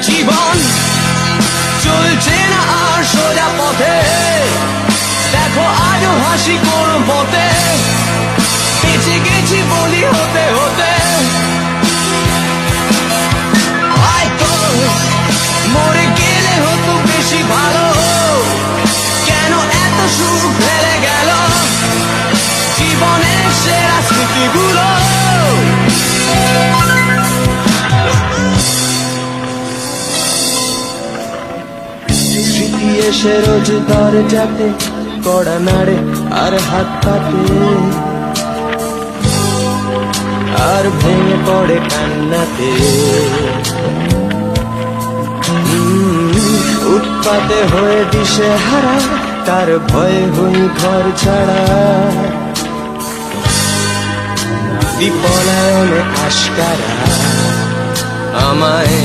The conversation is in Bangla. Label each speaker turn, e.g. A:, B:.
A: জীবন চলছে না আর সোজা পথে, দেখো আজও হাসি কোন পথে, বেঁচে গেছি বলি হতে হতে। হয়তো মরে গেলে হতো বেশি ভালো, কেন এত সুখ ফেলে গেল জীবনের সেরা স্মৃতিগুলো। স্মৃতি এসে রোজ দরজাতে কড়া নাড়ে আর হাত কাটে, আর ভেঙে পড়ে কান্নাতে। উৎপাতে হয়ে দিশে হারা, তার ভয়ে হই ঘর ছাড়া। বিপলায়নে আশকারা আমায়